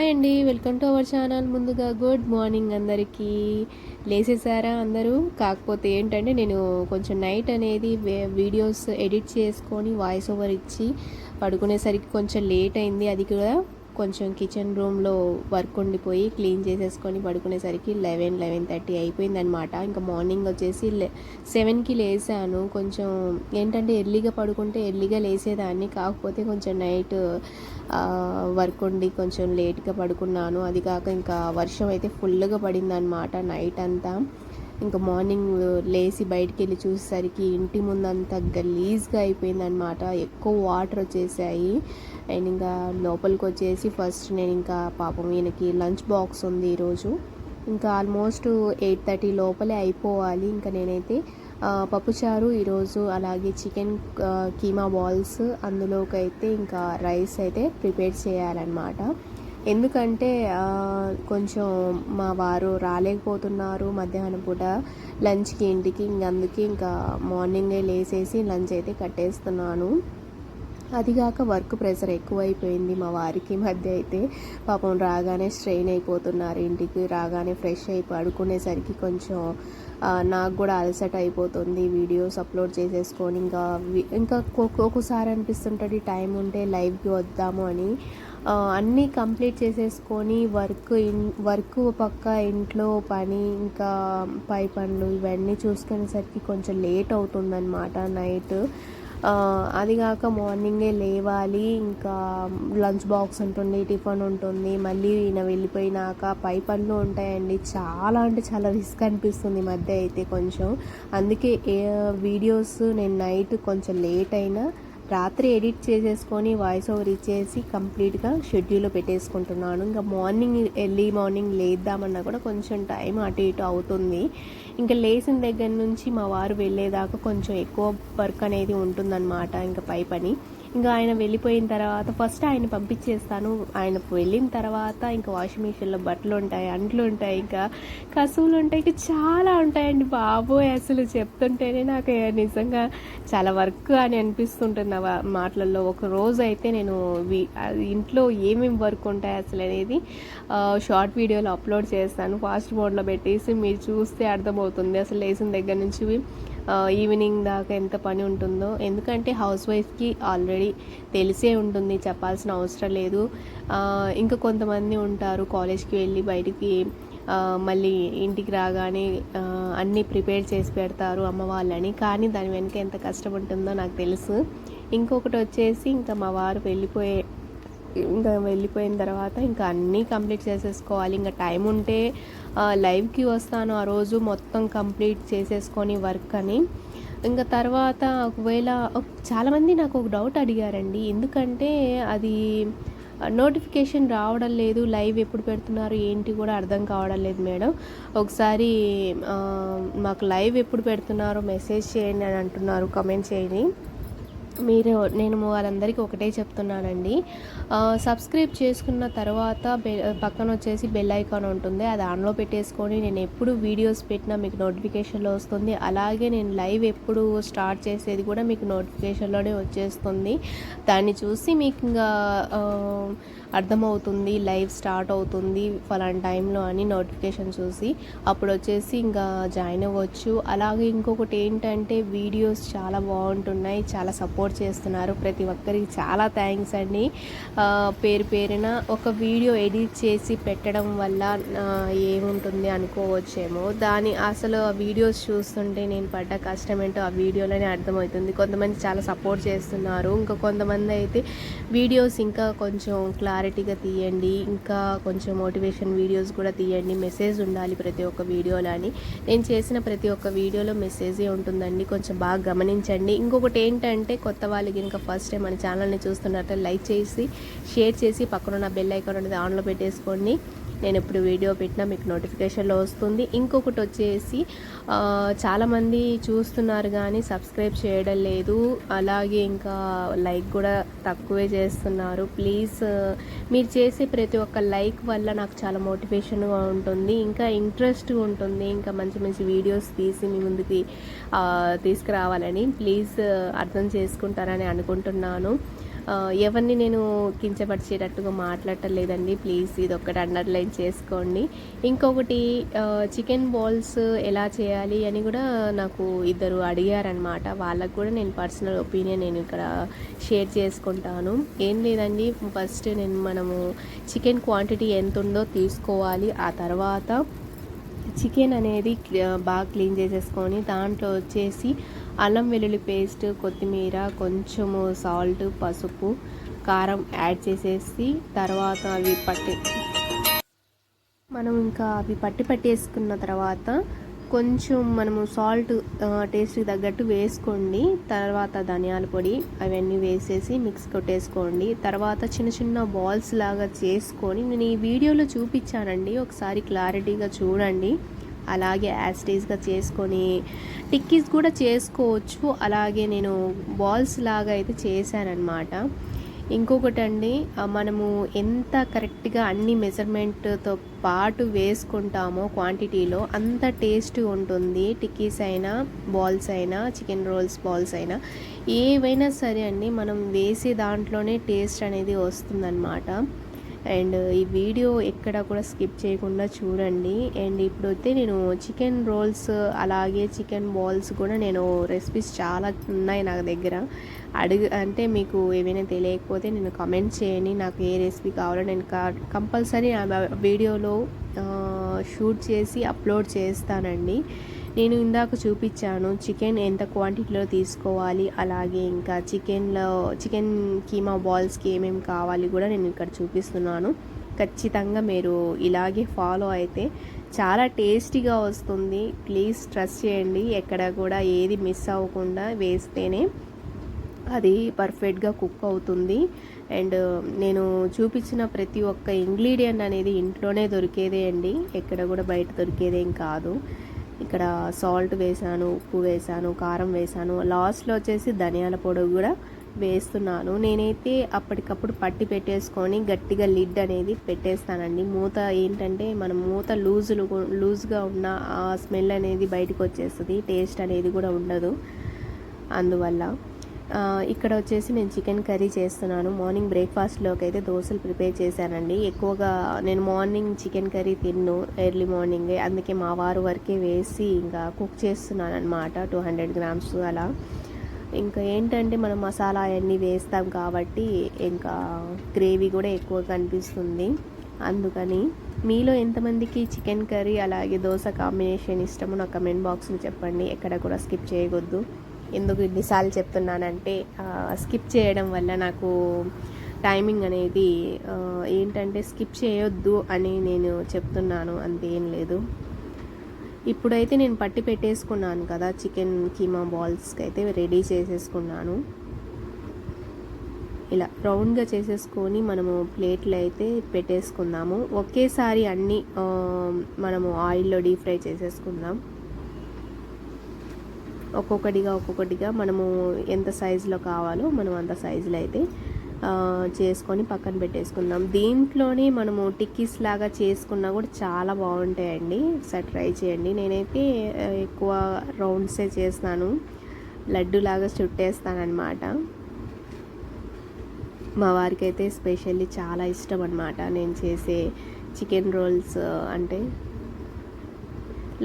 Hi అండి, welcome to our channel. ముందుగా good morning అందరికీ. లేసేసారా అందరూ? కాకపోతే ఏంటంటే నేను కొంచెం నైట్ అనేది వీడియోస్ ఎడిట్ చేసుకొని వాయిస్ ఓవర్ ఇచ్చి పడుకునేసరికి కొంచెం లేట్ అయింది. అది కూడా కొంచెం కిచెన్ రూమ్లో వర్క్ ఉండిపోయి క్లీన్ చేసేసుకొని పడుకునేసరికి 11:30 అయిపోయిందనమాట. ఇంకా మార్నింగ్ వచ్చేసి 7కి లేసాను. కొంచెం ఏంటంటే ఎర్లీగా పడుకుంటే ఎర్లీగా లేసేదాన్ని, కాకపోతే కొంచెం నైట్ వర్క్ ఉండి కొంచెం లేట్గా పడుకున్నాను. అది కాక ఇంకా వర్షం అయితే ఫుల్గా పడిందనమాట నైట్ అంతా. ఇంకా మార్నింగ్ లేచి బయటికి వెళ్ళి చూసేసరికి ఇంటి ముందంతా గలీజ్గా అయిపోయిందనమాట. ఎక్కువ వాటర్ వచ్చేసాయి. అండ్ ఇంకా లోపలికి వచ్చేసి ఫస్ట్ నేను ఇంకా పాపం ఈయనకి లంచ్ బాక్స్ ఉంది ఈరోజు. ఇంకా ఆల్మోస్ట్ 8:30 లోపలే అయిపోవాలి. ఇంకా నేనైతే పప్పుచారు ఈరోజు, అలాగే చికెన్ కీమా బాల్స్, అందులోకి అయితే ఇంకా రైస్ అయితే ప్రిపేర్ చేయాలన్నమాట. ఎందుకంటే కొంచెం మా వారు రాలేకపోతున్నారు మధ్యాహ్నం పూట లంచ్కి ఇంటికి. అందుకే ఇంకా మార్నింగే లేసేసి లంచ్ అయితే కట్టేస్తున్నాను. అదిగాక వర్క్ ప్రెషర్ ఎక్కువైపోయింది మా వారికి మధ్య. అయితే పాపం రాగానే స్ట్రెయిన్ అయిపోతున్నారు. ఇంటికి రాగానే ఫ్రెష్ అయి పడుకునేసరికి కొంచెం నాకు కూడా అలసట అయిపోతుంది. వీడియోస్ అప్లోడ్ చేసేసుకొని ఇంకా ఒక్కొక్కసారి అనిపిస్తుంటుంది టైం ఉంటే లైవ్కి వద్దాము అని. అన్నీ కంప్లీట్ చేసేసుకొని వర్క్ పక్క ఇంట్లో పని ఇంకా పై పనులు ఇవన్నీ చూసుకునేసరికి కొంచెం లేట్ అవుతుందన్నమాట నైట్. అదిగాక మార్నింగే లేవాలి, ఇంకా లంచ్ బాక్స్ ఉంటుంది, టిఫిన్ ఉంటుంది, మళ్ళీ ఈయన వెళ్ళిపోయినాక పై పనులు ఉంటాయండి. చాలా అంటే చాలా రిస్క్ అనిపిస్తుంది మధ్య అయితే కొంచెం. అందుకే వీడియోస్ నేను నైట్ కొంచెం లేట్ అయినా రాత్రి ఎడిట్ చేసేసుకొని వాయిస్ ఓవర్ ఇచ్చేసి కంప్లీట్గా షెడ్యూల్లో పెట్టేసుకుంటున్నాను. ఇంకా ఎర్లీ మార్నింగ్ లేద్దామన్నా కూడా కొంచెం టైం అటు ఇటు అవుతుంది. ఇంకా లేచిన దగ్గర నుంచి మా వారు వెళ్ళేదాకా కొంచెం ఎక్కువ వర్క్ అనేది ఉంటుందన్నమాట. ఇంకా పై పని ఇంకా ఆయన వెళ్ళిపోయిన తర్వాత ఫస్ట్ ఆయన పంపించేస్తాను. ఆయన వెళ్ళిన తర్వాత ఇంకా వాషింగ్ మిషన్లో బట్టలు ఉంటాయి, అంట్లు ఉంటాయి, ఇంకా కసువులు ఉంటాయి, ఇంకా చాలా ఉంటాయండి బాబోయ్. అసలు చెప్తుంటేనే నాకు నిజంగా చాలా వర్క్ అని అనిపిస్తుంటుంది మాటలలో. ఒక రోజు అయితే నేను ఇంట్లో ఏమేమి వర్క్ ఉంటాయి అసలు అనేది షార్ట్ వీడియోలో అప్లోడ్ చేస్తాను. ఫాస్ట్ మోడ్లో పెట్టేసి మీరు చూస్తే అర్థమవుతుంది అసలు లేచిన దగ్గర నుంచి ఈవినింగ్ దాకా ఎంత పని ఉంటుందో. ఎందుకంటే హౌస్ వైఫ్కి ఆల్రెడీ తెలిసే ఉంటుంది, చెప్పాల్సిన అవసరం లేదు. ఇంకా కొంతమంది ఉంటారు కాలేజ్కి వెళ్ళి బయటికి మళ్ళీ ఇంటికి రాగానే అన్నీ ప్రిపేర్ చేసి పెడతారు అమ్మ వాళ్ళని, కానీ దాని వెనుక ఎంత కష్టం ఉంటుందో నాకు తెలుసు. ఇంకొకటి వచ్చేసి ఇంకా మా వారు వెళ్ళిపోయిన తర్వాత ఇంకా అన్నీ కంప్లీట్ చేసేసుకోవాలి. ఇంకా టైం ఉంటే లైవ్కి వస్తాను ఆ రోజు మొత్తం కంప్లీట్ చేసేసుకొని వర్క్ అని. ఇంకా తర్వాత ఒకవేళ చాలామంది నాకు ఒక డౌట్ అడిగారండి, ఎందుకంటే అది నోటిఫికేషన్ రావడం లేదు, లైవ్ ఎప్పుడు పెడుతున్నారు ఏంటి కూడా అర్థం కావడం లేదు మేడం. ఒకసారి మాకు లైవ్ ఎప్పుడు పెడుతున్నారో మెసేజ్ చేయండి అని అంటున్నారు, కమెంట్ చేయండి. నేను వాళ్ళందరికీ ఒకటే చెప్తున్నానండి, సబ్స్క్రైబ్ చేసుకున్న తర్వాత పక్కన వచ్చేసి బెల్ ఐకాన్ ఉంటుంది, అది ఆన్లో పెట్టేసుకొని నేను ఎప్పుడు వీడియోస్ పెట్టినా మీకు నోటిఫికేషన్లో వస్తుంది. అలాగే నేను లైవ్ ఎప్పుడు స్టార్ట్ చేసేది కూడా మీకు నోటిఫికేషన్లోనే వచ్చేస్తుంది. దాన్ని చూసి మీకు ఇంకా అర్థమవుతుంది లైవ్ స్టార్ట్ అవుతుంది ఫలానా టైంలో అని నోటిఫికేషన్ చూసి అప్పుడు వచ్చేసి ఇంకా జాయిన్ అవ్వచ్చు. అలాగే ఇంకొకటి ఏంటంటే వీడియోస్ చాలా బాగుంటున్నాయి, చాలా సపోర్ట్ చేస్తున్నారు ప్రతి ఒక్కరికి. చాలా థ్యాంక్స్ అండి. పేరున ఒక వీడియో ఎడిట్ చేసి పెట్టడం వల్ల ఏముంటుంది అనుకోవచ్చేమో, దాని అసలు ఆ వీడియోస్ చూస్తుంటే నేను పడ్డ కష్టం ఏంటో ఆ వీడియోలోనే అర్థమవుతుంది. కొంతమంది చాలా సపోర్ట్ చేస్తున్నారు, ఇంకా కొంతమంది అయితే వీడియోస్ ఇంకా కొంచెం క్లారిటీగా తీయండి, ఇంకా కొంచెం మోటివేషన్ వీడియోస్ కూడా తీయండి, మెసేజ్ ఉండాలి ప్రతి ఒక్క వీడియోలో అని. నేను చేసిన ప్రతి ఒక్క వీడియోలో మెసేజే ఉంటుందండి, కొంచెం బాగా గమనించండి. ఇంకొకటి ఏంటంటే కొత్త వాళ్ళకి ఇంకా ఫస్ట్ టైం మన ఛానల్ని చూస్తున్నట్టు లైక్ చేసి షేర్ చేసి పక్కన బెల్ ఐకాన్ అనేది ఆన్లో పెట్టేసుకోండి. నేను ఎప్పుడు వీడియో పెట్టినా మీకు నోటిఫికేషన్లో వస్తుంది. ఇంకొకటి వచ్చేసి చాలామంది చూస్తున్నారు కానీ సబ్స్క్రైబ్ చేయడం లేదు, అలాగే ఇంకా లైక్ కూడా తక్కువే చేస్తున్నారు. ప్లీజ్ మీరు చేసే ప్రతి ఒక్క లైక్ వల్ల నాకు చాలా మోటివేషన్గా ఉంటుంది, ఇంకా ఇంట్రెస్ట్ ఉంటుంది, ఇంకా మంచి మంచి వీడియోస్ తీసి మీ ముందుకి తీసుకురావాలని. ప్లీజ్ అర్థం చేసుకుంటారని అనుకుంటున్నాను. ఎవరిని నేను కించపరిచేటట్టుగా మాట్లాడటం లేదండి, ప్లీజ్ ఇది ఒక్కటి అండర్లైన్ చేసుకోండి. ఇంకొకటి చికెన్ బాల్స్ ఎలా చేయాలి అని కూడా నాకు ఇద్దరు అడిగారనమాట. వాళ్ళకు కూడా నేను పర్సనల్ ఒపీనియన్ నేను ఇక్కడ షేర్ చేసుకుంటాను. ఏం లేదండి, ఫస్ట్ మనము చికెన్ క్వాంటిటీ ఎంత ఉందో తీసుకోవాలి. ఆ తర్వాత చికెన్ అనేది బాగా క్లీన్ చేసేసుకొని దాంట్లో వచ్చేసి అల్లం వెల్లుల్లి పేస్ట్, కొత్తిమీర, కొంచెము సాల్ట్, పసుపు, కారం యాడ్ చేసేసి తర్వాత అవి పట్టేసుకున్న తర్వాత కొంచెం మనము సాల్ట్ టేస్ట్కి తగ్గట్టు వేసుకోండి. తర్వాత ధనియాల పొడి అవన్నీ వేసేసి మిక్స్ కొట్టేసుకోండి. తర్వాత చిన్న చిన్న బాల్స్ లాగా చేసుకొని నేను ఈ వీడియోలో చూపించానండి, ఒకసారి క్లారిటీగా చూడండి. అలాగే యాస్టీస్గా చేసుకొని టిక్కీస్ కూడా చేసుకోవచ్చు. అలాగే నేను బాల్స్ లాగా అయితే చేశానన్నమాట. ఇంకొకటి అండి, మనము ఎంత కరెక్ట్గా అన్ని మెజర్మెంట్తో పాటు వేసుకుంటామో క్వాంటిటీలో అంత టేస్ట్ ఉంటుంది. టిక్కీస్ అయినా బాల్స్ అయినా చికెన్ రోల్స్ బాల్స్ అయినా ఏవైనా సరే అండి, మనం వేసే దాంట్లోనే టేస్ట్ అనేది వస్తుందన్నమాట. అండ్ ఈ వీడియో ఎక్కడ కూడా స్కిప్ చేయకుండా చూడండి. అండ్ ఇప్పుడైతే నేను చికెన్ రోల్స్ అలాగే చికెన్ బాల్స్ కూడా నేను రెసిపీస్ చాలా ఉన్నాయి నా దగ్గర. అంటే మీకు ఏమైనా తెలియకపోతే నేను కమెంట్ చేయండి, నాకు ఏ రెసిపీ కావాలో నేను కంపల్సరీ వీడియోలో షూట్ చేసి అప్లోడ్ చేస్తానండి. నేను ఇందాక చూపించాను చికెన్ ఎంత క్వాంటిటీలో తీసుకోవాలి, అలాగే ఇంకా చికెన్ కీమా బాల్స్కి ఏమేమి కావాలి కూడా నేను ఇక్కడ చూపిస్తున్నాను. ఖచ్చితంగా మీరు ఇలాగే ఫాలో అయితే చాలా టేస్టీగా వస్తుంది. ప్లీజ్ ట్రస్ట్ చేయండి, ఎక్కడ కూడా ఏది మిస్ అవ్వకుండా వేస్తేనే అది పర్ఫెక్ట్గా కుక్ అవుతుంది. అండ్ నేను చూపించిన ప్రతి ఒక్క ఇంగ్రీడియంట్ అనేది ఇంట్లోనే దొరికేదే అండి, ఎక్కడ కూడా బయట దొరికేదేం కాదు. ఇక్కడ సాల్ట్ వేసాను, ఉప్పు వేసాను, కారం వేసాను, లాస్ట్లో వచ్చేసి ధనియాల పొడి కూడా వేస్తున్నాను. నేనైతే అప్పటికప్పుడు పట్టి పెట్టేసుకొని గట్టిగా లిడ్ అనేది పెట్టేస్తానండి. మూత ఏంటంటే మనం మూత లూజ్గా ఉన్న ఆ స్మెల్ అనేది బయటకు వచ్చేస్తుంది, టేస్ట్ అనేది కూడా ఉండదు. అందువల్ల ఇక్కడ వచ్చేసి నేను చికెన్ కర్రీ చేస్తున్నాను. మార్నింగ్ బ్రేక్ఫాస్ట్లోకి అయితే దోశలు ప్రిపేర్ చేశానండి. ఎక్కువగా నేను మార్నింగ్ చికెన్ కర్రీ తిన్ను ఎర్లీ మార్నింగే, అందుకే మా వారు వరకే వేసి ఇంకా కుక్ చేస్తున్నాను అనమాట. 200 grams అలా. ఇంకా ఏంటంటే మనం మసాలా అవన్నీ వేస్తాం కాబట్టి ఇంకా గ్రేవీ కూడా ఎక్కువ కనిపిస్తుంది. అందుకని మీలో ఎంతమందికి చికెన్ కర్రీ అలాగే దోశ కాంబినేషన్ ఇష్టమో నా కమెంట్ బాక్స్లో చెప్పండి. ఎక్కడ కూడా స్కిప్ చేయవద్దు. ఎందుకు ఇన్నిసార్లు చెప్తున్నానంటే స్కిప్ చేయడం వల్ల నాకు టైమింగ్ అనేది ఏంటంటే స్కిప్ చేయొద్దు అని నేను చెప్తున్నాను, అంతేం లేదు. ఇప్పుడైతే నేను పట్టి పెట్టేసుకున్నాను కదా, చికెన్ కీమా బాల్స్కి అయితే రెడీ చేసేసుకున్నాను. ఇలా రౌండ్గా చేసేసుకొని మనము ప్లేట్లో అయితే పెట్టేసుకుందాము. ఒకేసారి అన్నీ మనము ఆయిల్లో డీప్ ఫ్రై చేసేసుకుందాం. ఒక్కొక్కటిగా మనము ఎంత సైజులో కావాలో మనం అంత సైజులో అయితే చేసుకొని పక్కన పెట్టేసుకుందాం. దీంట్లోనే మనము టిక్కీస్ లాగా చేసుకున్నా కూడా చాలా బాగుంటాయండి, ఒకసారి ట్రై చేయండి. నేనైతే ఎక్కువ రౌండ్సే చేస్తాను, లడ్డు లాగా చుట్టేస్తానమాట. మా వారికి అయితే స్పెషల్లీ చాలా ఇష్టం అనమాట నేను చేసే చికెన్ రోల్స్ అంటే.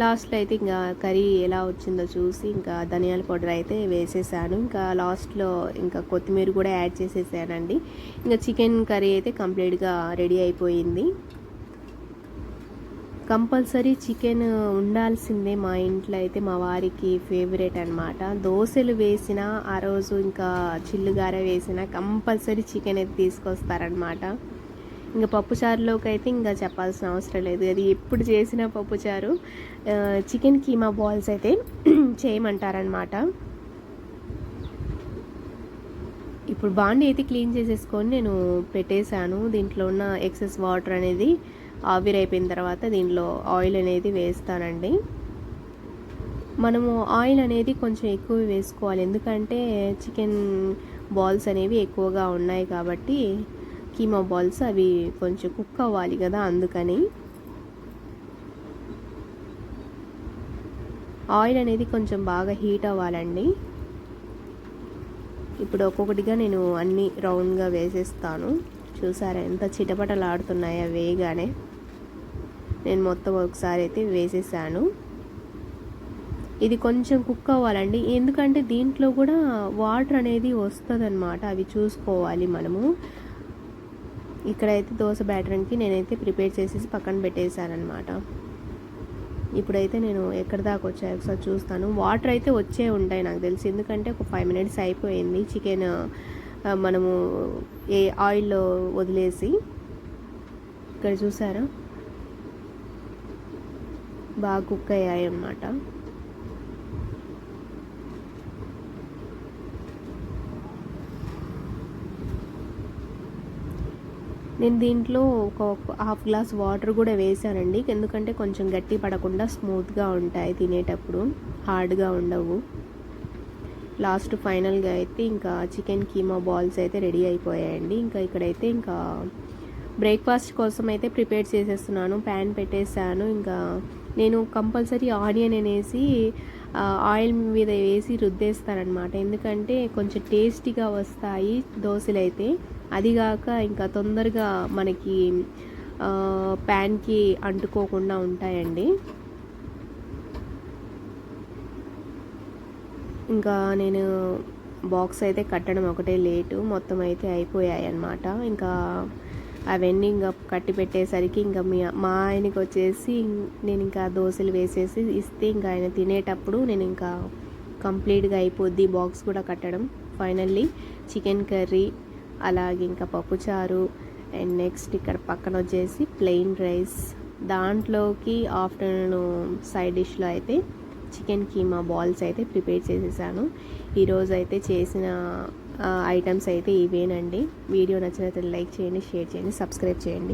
లాస్ట్లో అయితే ఇంకా కర్రీ ఎలా వచ్చిందో చూసి ఇంకా ధనియాల పౌడర్ అయితే వేసేసాను. ఇంకా లాస్ట్లో ఇంకా కొత్తిమీర కూడా యాడ్ చేసేసానండి. ఇంకా చికెన్ కర్రీ అయితే కంప్లీట్గా రెడీ అయిపోయింది. కంపల్సరీ చికెన్ ఉండాల్సిందే మా ఇంట్లో అయితే, మా వారికి ఫేవరెట్ అనమాట. దోశలు వేసినా ఆ రోజు ఇంకా చిల్లుగార వేసినా కంపల్సరీ చికెన్ అయితే తీసుకొస్తారనమాట. ఇంకా పప్పుచారులోకి అయితే ఇంకా చెప్పాల్సిన అవసరం లేదు, అది ఎప్పుడు చేసిన పప్పుచారు. చికెన్ కీమా బాల్స్ అయితే చేయమంటారనమాట. ఇప్పుడు బాండి అయితే క్లీన్ చేసేసుకొని నేను పెట్టేశాను. దీంట్లో ఉన్న ఎక్సెస్ వాటర్ అనేది ఆవిరైపోయిన తర్వాత దీంట్లో ఆయిల్ అనేది వేస్తానండి. మనము ఆయిల్ అనేది కొంచెం ఎక్కువ వేసుకోవాలి, ఎందుకంటే చికెన్ బాల్స్ అనేవి ఎక్కువగా ఉన్నాయి కాబట్టి కీమా బాల్స్ అవి కొంచెం కుక్ అవ్వాలి కదా, అందుకని ఆయిల్ అనేది కొంచెం బాగా హీట్ అవ్వాలండి. ఇప్పుడు ఒక్కొక్కటిగా నేను అన్నీ రౌండ్గా వేసేస్తాను. చూసారా ఎంత చిటపటలాడుతున్నాయో వేయగానే. నేను మొత్తం ఒకసారి అయితే వేసేసాను. ఇది కొంచెం కుక్ అవ్వాలండి, ఎందుకంటే దీంట్లో కూడా వాటర్ అనేది వస్తుందన్నమాట, అవి చూసుకోవాలి మనము. ఇక్కడైతే దోశ బ్యాటర్కి నేనైతే ప్రిపేర్ చేసేసి పక్కన పెట్టేశాను అనమాట. ఇప్పుడైతే నేను ఎక్కడి దాకా వచ్చాయి ఒకసారి చూస్తాను. వాటర్ అయితే వచ్చే ఉంటాయి నాకు తెలిసి, ఎందుకంటే ఒక 5 minutes అయిపోయింది చికెన్ మనము ఆయిల్లో వదిలేసి. ఇక్కడ చూసారా బాగా కుక్ అయ్యాయి అన్నమాట. నేను దీంట్లో ఒక 1/2 glass వాటర్ కూడా వేసానండి, ఎందుకంటే కొంచెం గట్టి పడకుండా స్మూత్గా ఉంటాయి తినేటప్పుడు, హార్డ్గా ఉండవు. లాస్ట్ ఫైనల్గా అయితే ఇంకా చికెన్ కీమా బాల్స్ అయితే రెడీ అయిపోయాయండి. ఇంకా ఇక్కడైతే ఇంకా బ్రేక్ఫాస్ట్ కోసం అయితే ప్రిపేర్ చేసేస్తున్నాను. ప్యాన్ పెట్టేసాను. ఇంకా నేను కంపల్సరీ ఆనియన్ అనేసి ఆయిల్ మీద వేసి రుద్దేస్తానమాట, ఎందుకంటే కొంచెం టేస్టీగా వస్తాయి దోశలు అయితే. అదిగాక ఇంకా తొందరగా మనకి ప్యాన్కి అంటుకోకుండా ఉంటాయండి. ఇంకా నేను బాక్స్ అయితే కట్టడం ఒకటే లేటు, మొత్తం అయితే అయిపోయాయి అన్నమాట. ఇంకా అవన్నీ ఇంకా కట్టి పెట్టేసరికి ఇంకా మా ఆయనకి వచ్చేసి నేను ఇంకా దోశలు వేసేసి ఇస్తే ఇంకా ఆయన తినేటప్పుడు నేను ఇంకా కంప్లీట్గా అయిపోద్ది బాక్స్ కూడా కట్టడం. ఫైనల్లీ చికెన్ కర్రీ, అలాగే ఇంకా పప్పుచారు, అండ్ నెక్స్ట్ ఇక్కడ పక్కన వచ్చేసి ప్లెయిన్ రైస్, దాంట్లోకి ఆఫ్టర్నూన్ సైడ్ డిష్లో అయితే చికెన్ కీమా బాల్స్ అయితే ప్రిపేర్ చేసేసాను. ఈరోజు అయితే చేసిన ఐటమ్స్ అయితే ఇవేనండి. వీడియో నచ్చినట్లయితే లైక్ చేయండి, షేర్ చేయండి, సబ్స్క్రైబ్ చేయండి.